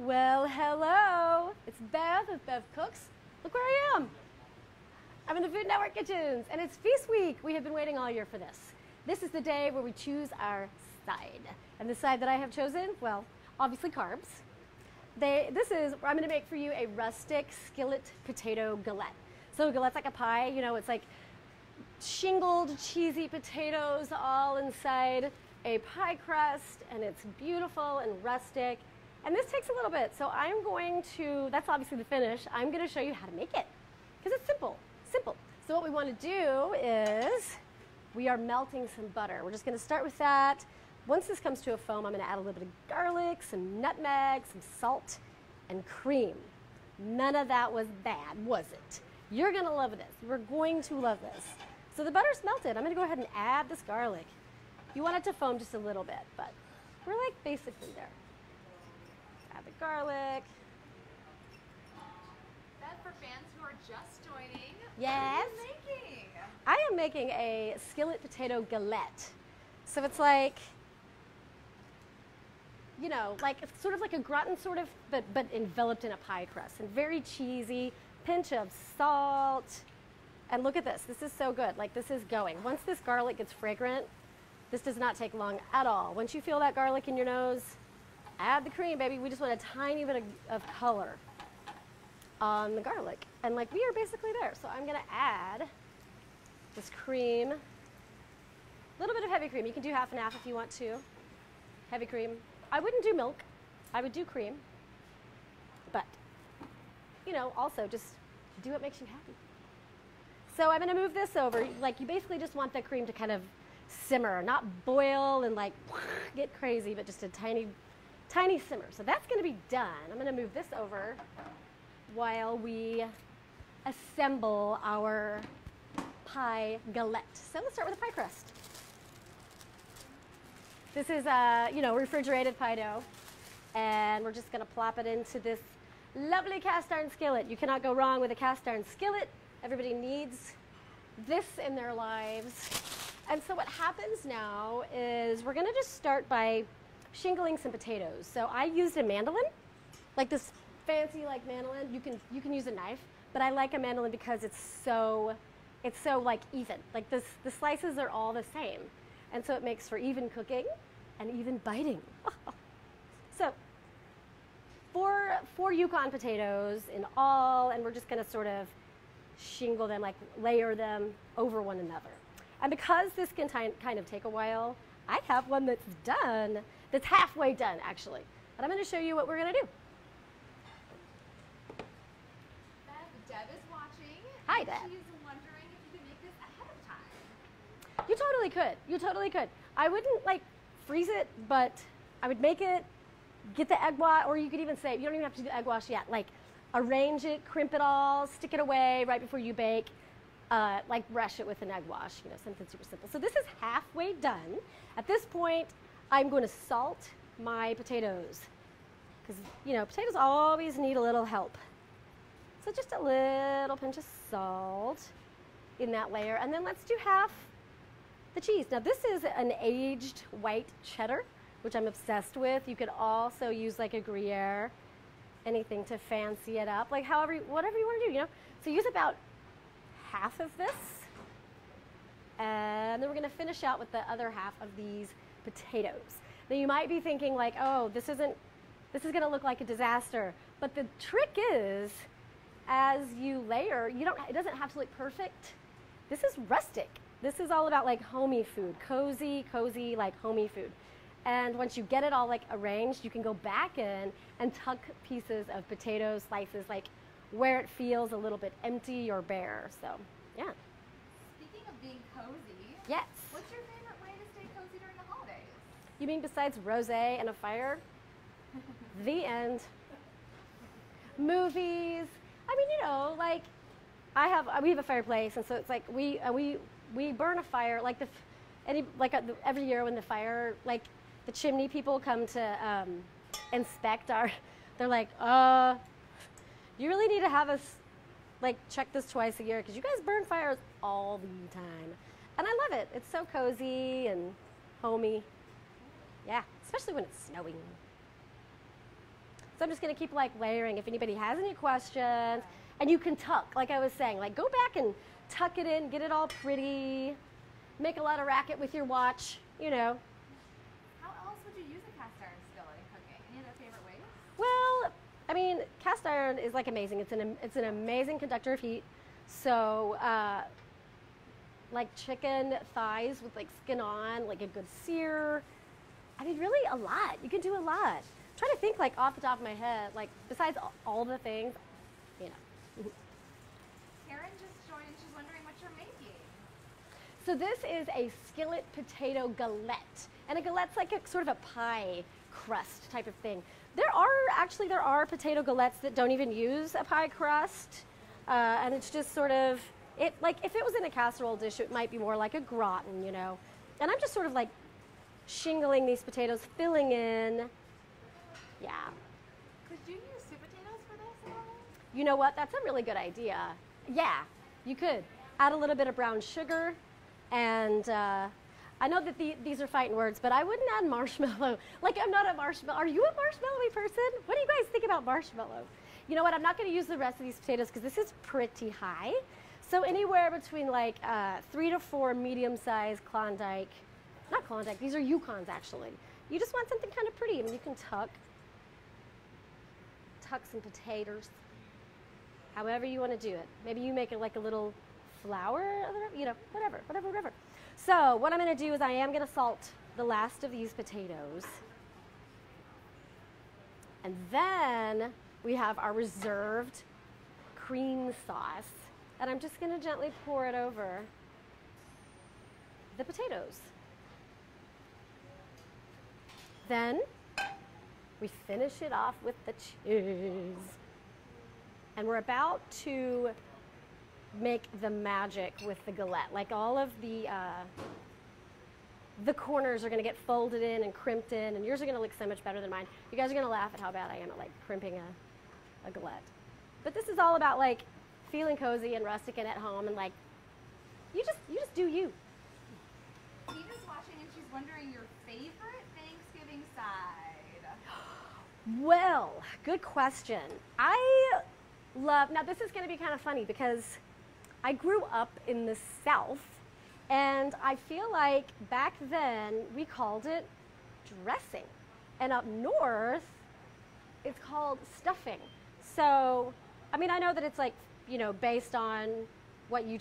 Well, hello. It's Bev of Bev Cooks. Look where I am. I'm in the Food Network kitchens, and it's Feast Week. We have been waiting all year for this. This is the day where we choose our side. And the side that I have chosen, well, obviously carbs. I'm going to make for you a rustic skillet potato galette. So a galette's like a pie, it's like shingled, cheesy potatoes all inside a pie crust, and it's beautiful and rustic. And this takes a little bit, so that's obviously the finish. I'm going to show you how to make it, because it's simple. So what we want to do is we are melting some butter. We're just going to start with that. Once this comes to a foam, I'm going to add a little bit of garlic, some nutmeg, some salt, and cream. None of that was bad, was it? You're going to love this. You're going to love this. So the butter's melted. I'm going to go ahead and add this garlic. You want it to foam just a little bit, but we're like basically there. Add the garlic. Beth, for fans who are just joining, Yes. what are you making? I am making a skillet potato galette. So it's like, it's sort of like a gratin but enveloped in a pie crust, and very cheesy, pinch of salt. And look at this. This is so good. Like, this is going. Once this garlic gets fragrant, this does not take long at all. Once you feel that garlic in your nose, add the cream, baby. We just want a tiny bit of color on the garlic. And we are basically there. So I'm going to add this cream, a little bit of heavy cream. You can do half and half if you want to. Heavy cream. I wouldn't do milk. I would do cream. But, also just do what makes you happy. So I'm going to move this over. You basically just want the cream to kind of simmer, not boil and get crazy, but just a tiny simmer. So that's going to be done. I'm going to move this over while we assemble our pie galette. So let's start with the pie crust. This is refrigerated pie dough, and we're just going to plop it into this lovely cast iron skillet. You cannot go wrong with a cast iron skillet. Everybody needs this in their lives. And so what happens now is we're going to just start by shingling some potatoes. So I used a mandolin, like this fancy mandolin. You can use a knife, but I like a mandolin because it's so even. The slices are all the same, and so it makes for even cooking and even biting. So four Yukon potatoes in all, and we're just going to sort of shingle them, layer them over one another. And because this can kind of take a while, I have one that's done, that's halfway done, actually. And I'm going to show you what we're going to do. Deb is watching. Hi, Deb. She's wondering if you can make this ahead of time. You totally could. I wouldn't, freeze it, but I would make it, get the egg wash, or you could even say, you don't even have to do the egg wash yet. Arrange it, crimp it all, stick it away right before you bake. Brush it with an egg wash, something super simple. So this is halfway done. At this point, I'm going to salt my potatoes because, potatoes always need a little help. So just a little pinch of salt in that layer. And then let's do half the cheese. Now this is an aged white cheddar, which I'm obsessed with. You could also use a Gruyere, anything to fancy it up, whatever you want to do, So use about half of this, and then we're going to finish out with the other half of these potatoes. Now you might be thinking oh, this is going to look like a disaster, but the trick is, as you layer, it doesn't have to look perfect. This is rustic. This is all about homey food, cozy, homey food. And once you get it all arranged, you can go back in and tuck pieces of potato slices where it feels a little bit empty or bare. So, yeah. Speaking of being cozy, yes. What's your favorite way to stay cozy during the holidays? You mean besides rosé and a fire? The end. Movies. I mean, we have a fireplace, and so it's we burn a fire every year when the fire the chimney people come to inspect they're like, you really need to have us check this twice a year because you guys burn fires all the time. And I love it. It's so cozy and homey. Yeah, especially when it's snowing. So I'm just going to keep like layering if anybody has any questions. And you can tuck, like I was saying, like go back and tuck it in, get it all pretty, make a lot of racket with your watch, you know. How else would you use a cast iron skillet in cooking? Any other favorite ways? Well, I mean, cast iron is like amazing. It's an amazing conductor of heat. So, like chicken thighs with like skin on, like a good sear. I mean, really a lot. You can do a lot. I'm trying to think like off the top of my head, like besides all the things, you know. Karen just joined and she's wondering what you're making. So this is a skillet potato galette. And a galette's like a sort of a pie crust type of thing. There are potato galettes that don't even use a pie crust. And it's just sort of, like if it was in a casserole dish, it might be more like a gratin, you know. And I'm just sort of like shingling these potatoes, filling in. Yeah. Could you use sweet potatoes for this at all? You know what? That's a really good idea. Yeah, you could. Add a little bit of brown sugar. And I know that these are fighting words, but I wouldn't add marshmallow. Like, I'm not a marshmallow. Are you a marshmallowy person? What do you guys think about marshmallow? You know what? I'm not going to use the rest of these potatoes because this is pretty high. So anywhere between like 3 to 4 medium-sized Klondike. Not Klondike. These are Yukons, actually. You just want something kind of pretty. I mean, you can tuck some potatoes. However you want to do it. Maybe you make it like a little flour, you know, whatever. So what I'm going to do is I am going to salt the last of these potatoes. And then we have our reserved cream sauce. And I'm just going to gently pour it over the potatoes. Then we finish it off with the cheese. And we're about to make the magic with the galette. Like all of the corners are going to get folded in and crimped in, and yours are going to look so much better than mine. You guys are going to laugh at how bad I am at like crimping a galette. But this is all about like feeling cozy and rustic and at home, and like you just do you. Tina's watching and she's wondering your favorite Thanksgiving side. Well, good question. I love, now this is going to be kind of funny because I grew up in the South, and I feel like back then we called it dressing, and up north it's called stuffing. So, I mean, I know that it's like, you know, based on what you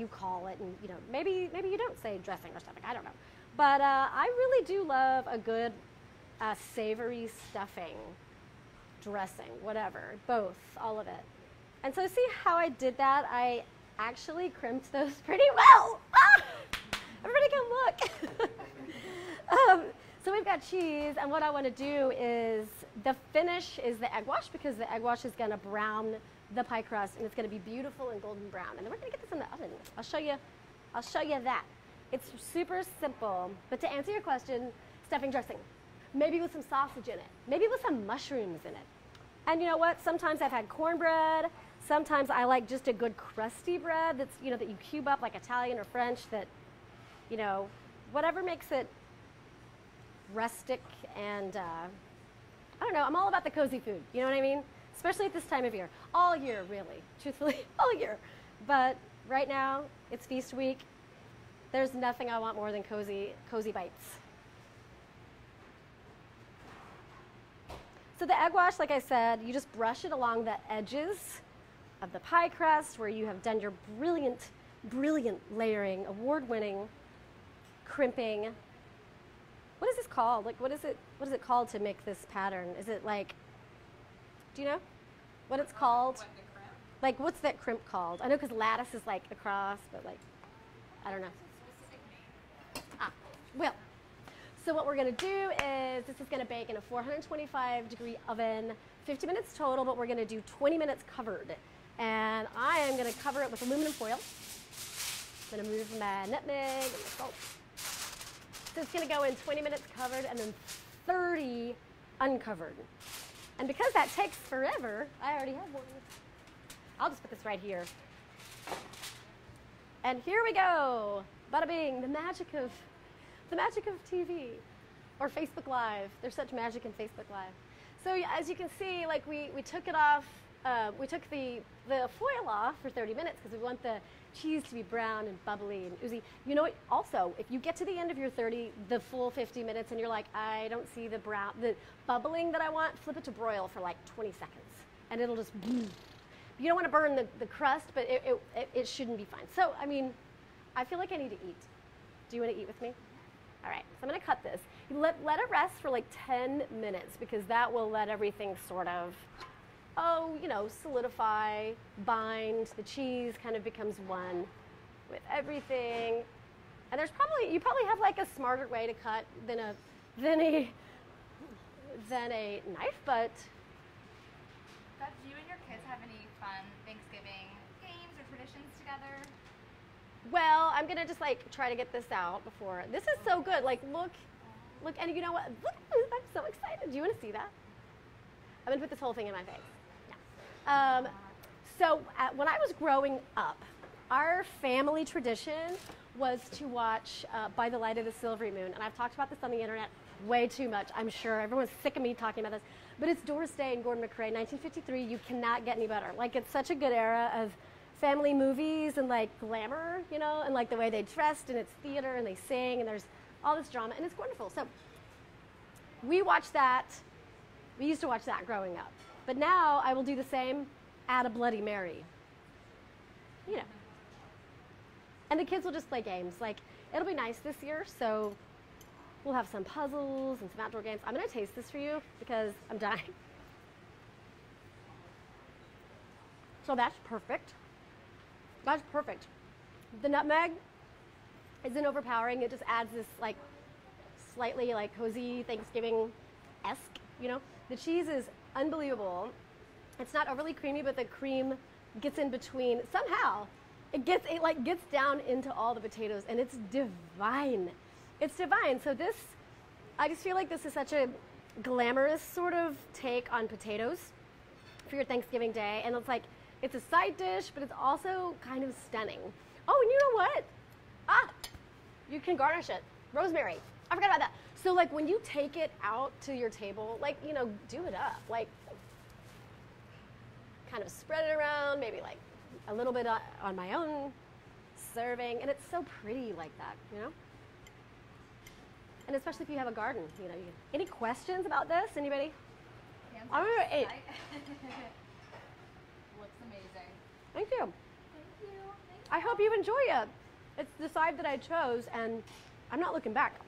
call it, and you know, maybe you don't say dressing or stuffing, I don't know. But I really do love a good savory stuffing, dressing, whatever, both, all of it. And so see how I did that? I actually crimped those pretty well. Ah! Everybody come look. So we've got cheese, and what I want to do is the finish is the egg wash, because the egg wash is going to brown the pie crust, and it's going to be beautiful and golden brown. And then we're going to get this in the oven. I'll show you that. It's super simple. But to answer your question, stuffing dressing, maybe with some sausage in it, maybe with some mushrooms in it. And you know what? Sometimes I've had cornbread. Sometimes I like just a good crusty bread that's, you know, that you cube up like Italian or French, that, you know, whatever makes it rustic. And I don't know, I'm all about the cozy food, you know what I mean? Especially at this time of year. All year, really, truthfully, all year. But right now, it's feast week. There's nothing I want more than cozy bites. So the egg wash, like I said, you just brush it along the edges of the pie crust where you have done your brilliant, brilliant layering, award-winning crimping. What is this called? Like, what is it called to make this pattern? Is it like, do you know what it's called? What, the crimp? Like, what's that crimp called? I know because lattice is like across, but like, I don't know. Well, so what we're going to do is this is going to bake in a 425-degree oven, 50 minutes total, but we're going to do 20 minutes covered. And I am going to cover it with aluminum foil. I'm going to move my nutmeg and my salt. So it's going to go in 20 minutes covered and then 30 uncovered. And because that takes forever, I already have one. I'll just put this right here. And here we go. Bada bing, the magic of TV or Facebook Live. There's such magic in Facebook Live. So as you can see, like we took it off, we took the foil off for 30 minutes because we want the cheese to be brown and bubbly and oozy. You know what? Also, if you get to the end of your the full 50 minutes and you're like, I don't see the bubbling that I want, flip it to broil for like 20 seconds and it'll just, you don't want to burn the crust, but it shouldn't be fine. So, I mean, I feel like I need to eat. Do you want to eat with me? All right, so I'm going to cut this. Let it rest for like 10 minutes because that will let everything sort of, solidify, bind. The cheese kind of becomes one with everything. And you probably have like a smarter way to cut than a knife, but. Beth, do you and your kids have any fun Thanksgiving games or traditions together? Well, I'm gonna just like try to get this out before. This is so good. Like, look, and you know what? Look, I'm so excited. Do you want to see that? I'm gonna put this whole thing in my face. Yeah. When I was growing up, our family tradition was to watch By the Light of the Silvery Moon, and I've talked about this on the internet way too much. I'm sure everyone's sick of me talking about this, but it's Doris Day and Gordon McRae, 1953. You cannot get any better. Like, it's such a good era of family movies and like glamour, and like the way they dressed, and it's theater and they sing and there's all this drama and it's wonderful. So we watched that. We used to watch that growing up. But now I will do the same, add a Bloody Mary. And the kids will just play games. Like, it'll be nice this year, so we'll have some puzzles and some outdoor games. I'm going to taste this for you because I'm dying. So that's perfect. That's perfect. The nutmeg isn't overpowering. It just adds this like slightly like cozy Thanksgiving-esque, The cheese is unbelievable. It's not overly creamy, but the cream gets in between. Somehow, it gets down into all the potatoes, and it's divine. It's divine. So I just feel like this is such a glamorous sort of take on potatoes for your Thanksgiving day, and it's a side dish, but it's also kind of stunning. Oh, and you know what? You can garnish it. Rosemary. I forgot about that. So like when you take it out to your table, do it up. Like kind of spread it around, maybe like a little bit on my own serving. And it's so pretty like that, And especially if you have a garden, Any questions about this? Anybody? I'm going to eat. Looks amazing. Thank you. Thank you. I hope you enjoy it. It's the side that I chose, and I'm not looking back.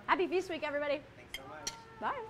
Happy Feast Week, everybody. Thanks so much. Bye.